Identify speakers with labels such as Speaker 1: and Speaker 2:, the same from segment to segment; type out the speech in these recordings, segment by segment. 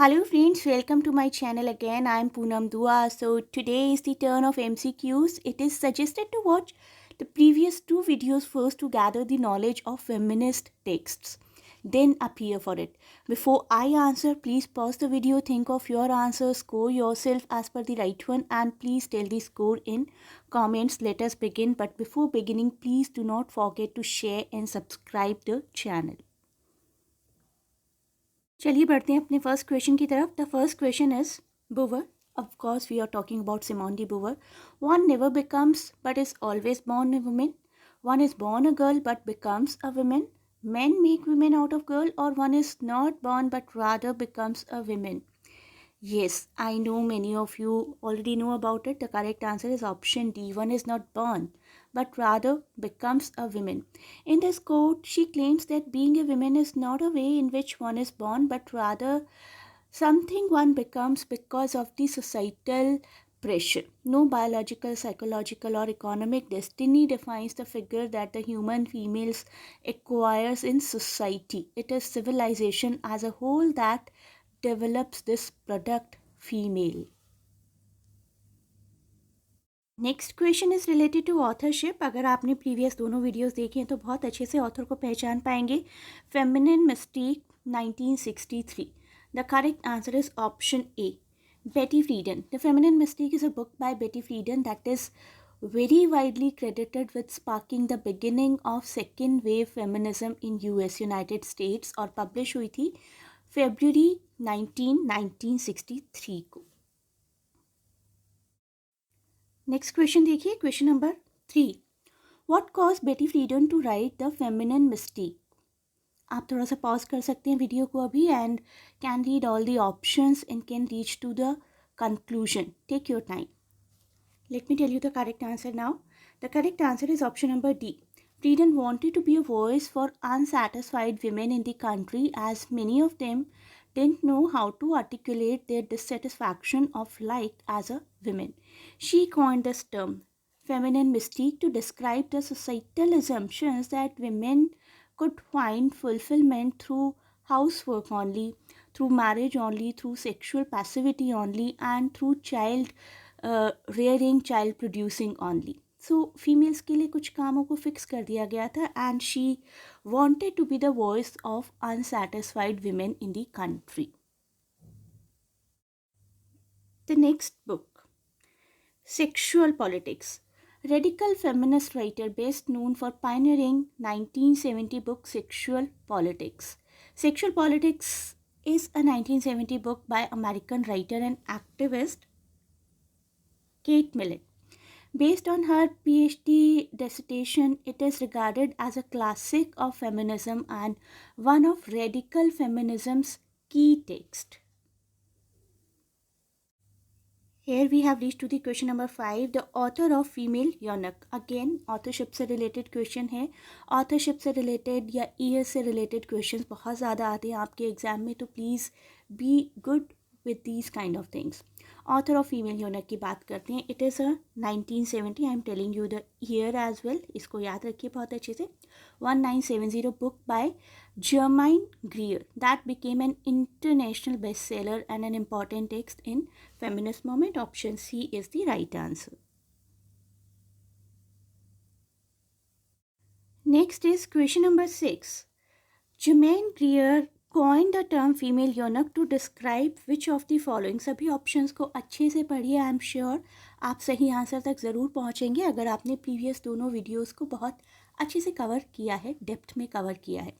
Speaker 1: Hello friends, welcome to my channel again. I am Poonam Dua. So today is the turn of MCQs. It is suggested to watch the previous two videos first to gather the knowledge of feminist texts. Then appear for it. Before I answer, please pause the video, think of your answer, score yourself as per the right one, and please tell the score in comments. Let us begin. But before beginning, please do not forget to share and subscribe the channel. चलिए बढ़ते हैं अपने first question की तरफ. The first question is Beauvoir. Of course, we are talking about Simone de Beauvoir. One never becomes but is always born a woman. One is born a girl but becomes a woman. Men make women out of girl, or one is not born but rather becomes a woman. Yes, I know many of you already know about it. The correct answer is option D. One is not born, but rather becomes a woman. In this quote, she claims that being a woman is not a way in which one is born, but rather something one becomes because of the societal pressure. No biological, psychological, or economic destiny defines the figure that the human females acquires in society. It is civilization as a whole that develops this product female. Next question is related to authorship. अगर आपने previous दोनों videos देखे हैं तो बहुत अच्छे से author को पहचान पाएंगे. Feminine Mystique 1963. The correct answer is option A, Betty Friedan. The Feminine Mystique is a book by Betty Friedan that is very widely credited with sparking the beginning of second wave feminism in US United States और publish हुई थी February 1963 को. Next question देखिए, question number 3. What cause Betty Friedan to write the Feminine Mystique. आप थोड़ा सा pause कर सकते हैं वीडियो को अभी and can read all the options and can reach to the conclusion. Take your time. Let me tell you the correct answer now. The correct answer is option number D. Friedan wanted to be a voice for unsatisfied women in the country, as many of them didn't know how to articulate their dissatisfaction of life as a woman. She coined this term, feminine mystique, to describe the societal assumptions that women could find fulfillment through housework only, through marriage only, through sexual passivity only, and through child rearing, child producing only. So females के लिए कुछ कामों को fix कर दिया गया था and she wanted to be the voice of unsatisfied women in the country. The next book, Sexual Politics. Radical feminist writer best known for pioneering 1970 book Sexual Politics. Sexual Politics is a 1970 book by American writer and activist Kate Millett. Based on her PhD dissertation, it is regarded as a classic of feminism and one of radical feminism's key texts. Here we have reached to the question number 5. The author of Female Eunuch. Again, authorship से related question है. Authorship से related या year से related questions बहुत ज़्यादा आते हैं आपके एग्जाम में, तो please be good with these kind of things. Author of Female Eunuch की बात करते हैं. It is a 1970. I am telling you the year as well. इसको याद रखिए बहुत अच्छे से. 1970 book by Germaine Greer that became an international best seller and an important text in feminist movement. Option C is the right answer. Next is question number 6. Germaine Greer coined the term female eunuch to describe which of the following. सभी options को अच्छे से पढ़िए. I am sure आप सही answer तक ज़रूर पहुँचेंगे अगर आपने प्रीवियस दोनों वीडियोस को बहुत अच्छे से कवर किया है, डेप्थ में कवर किया है.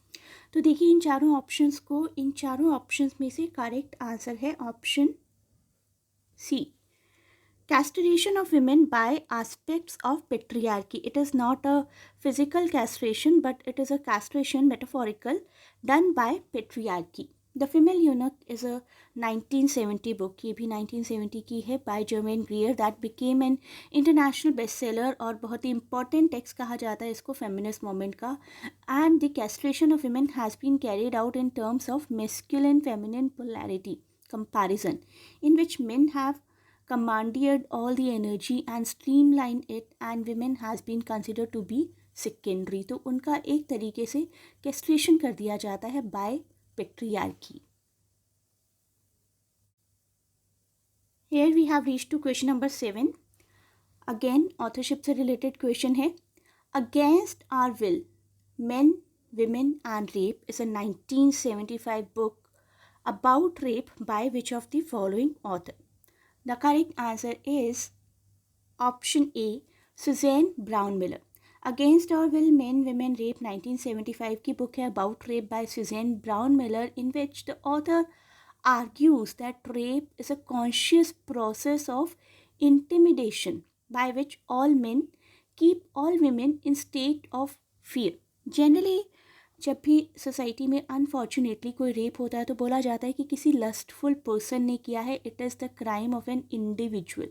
Speaker 1: तो देखिए इन चारों ऑप्शंस को, इन चारों ऑप्शंस में से करेक्ट आंसर है option C, castration of women by aspects of patriarchy. It is not a physical castration, but it is a castration, metaphorical, done by patriarchy. The Female Eunuch is a 1970 book. ये भी 1970 की है, by Germaine Greer, that became an international bestseller और बहुत ही important text कहा जाता है इसको feminist movement का. And the castration of women has been carried out in terms of masculine-feminine polarity comparison, in which men have commandeered all the energy and streamlined it, and women has been considered to be secondary. तो उनका एक तरीके से castration कर दिया जाता है by patriarchy. Here we have reached to question number 7. Again authorship से related question है. Against Our Will, Men, Women and Rape is a 1975 book about rape by which of the following author? The correct answer is option A, Suzanne Brown Miller. Against Our Will, Men, Women, Rape 1975 की book है about rape by Suzanne Brown Miller, in which the author argues that rape is a conscious process of intimidation by which all men keep all women in state of fear. Generally जब भी society में unfortunately कोई rape होता है तो बोला जाता है कि किसी लस्टफुल पर्सन ने किया है, it is the crime of an individual.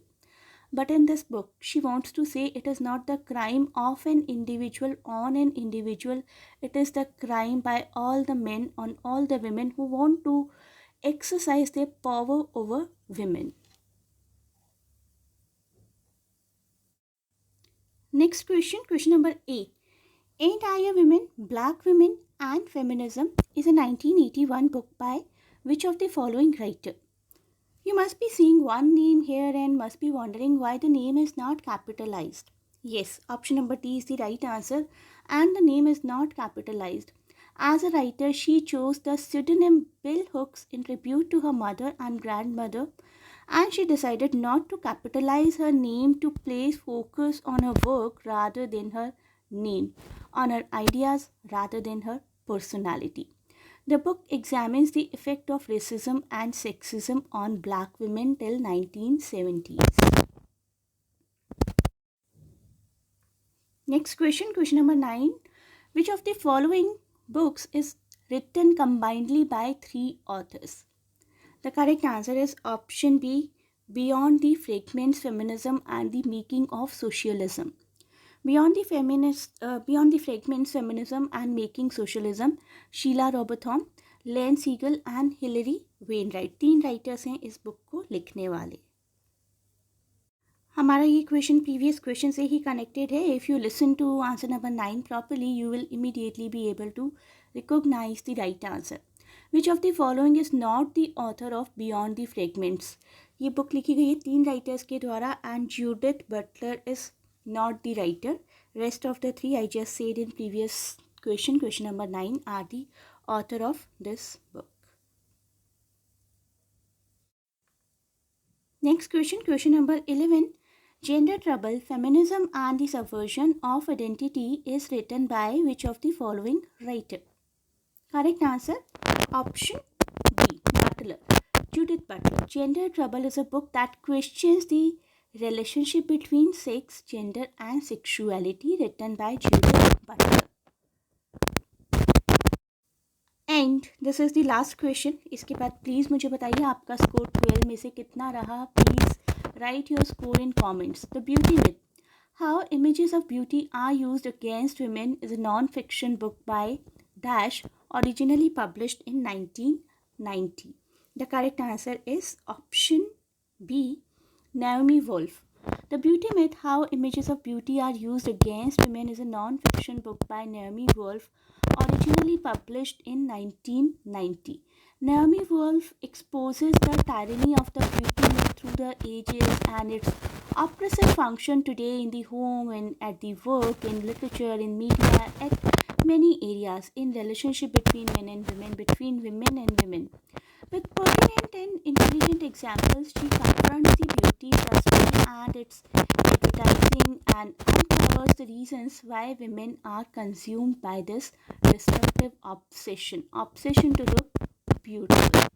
Speaker 1: But in this book, she wants to say it is not the crime of an individual on an individual. It is the crime by all the men on all the women who want to exercise their power over women. Next question, question number 8. Ain't I a Woman, Black Women and Feminism is a 1981 book by which of the following writer? You must be seeing one name here and must be wondering why the name is not capitalized. Yes, option number D is the right answer, and the name is not capitalized. As a writer, she chose the pseudonym Bill Hooks in tribute to her mother and grandmother, and she decided not to capitalize her name to place focus on her work rather than her name, on her ideas rather than her personality. The book examines the effect of racism and sexism on black women till 1970s. Next question, question number 9. Which of the following books is written combinedly by 3 authors? The correct answer is option B, Beyond the Fragments, Feminism and the Making of Socialism. Beyond the Fragments, Feminism and Making Socialism, Sheila Rowbotham, Lynne Segal and Hilary Wainwright 3 writers हैं इस book को लिखने वाले. हमारा ये question previous question से ही connected है. If you listen to answer number 9 properly you will immediately be able to recognise the right answer. Which of the following is not the author of beyond the fragments? ये book लिखी गई है 3 writers के द्वारा and Judith Butler इज not the writer. Rest of the 3 I just said in previous question number 9 are the author of this book. Next question number 11. Gender Trouble, Feminism and the Subversion of Identity is written by which of the following writer? Correct answer option B, Butler, Judith Butler. Gender Trouble is a book that questions the relationship between sex, gender and sexuality, written by Judith Butler. And this is the last question. इसके बाद please मुझे बताइए आपका score 12 में से कितना रहा. Please write your score in comments. The beauty myth, how images of beauty are used against women is a non-fiction book by Dash, originally published in 1990. The correct answer is option B, Naomi Wolf. The Beauty Myth, How Images of Beauty Are Used Against Women is a non-fiction book by Naomi Wolf, originally published in 1990. Naomi Wolf exposes the tyranny of the beauty myth through the ages and its oppressive function today in the home and at the work, in literature, in media, at many areas, in relationship between men and women, between women and women. With pertinent and intelligent examples, she confronts the beauty industry and its advertising and uncovers the reasons why women are consumed by this destructive obsession to look beautiful.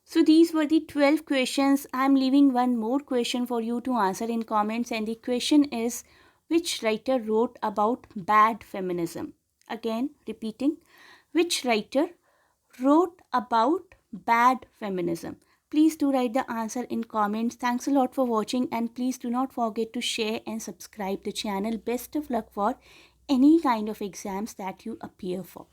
Speaker 1: So these were the 12 questions. I am leaving one more question for you to answer in comments, and the question is, which writer wrote about bad feminism? Again, repeating. Which writer wrote about bad feminism? Please do write the answer in comments. Thanks a lot for watching, and please do not forget to share and subscribe the channel. Best of luck for any kind of exams that you appear for.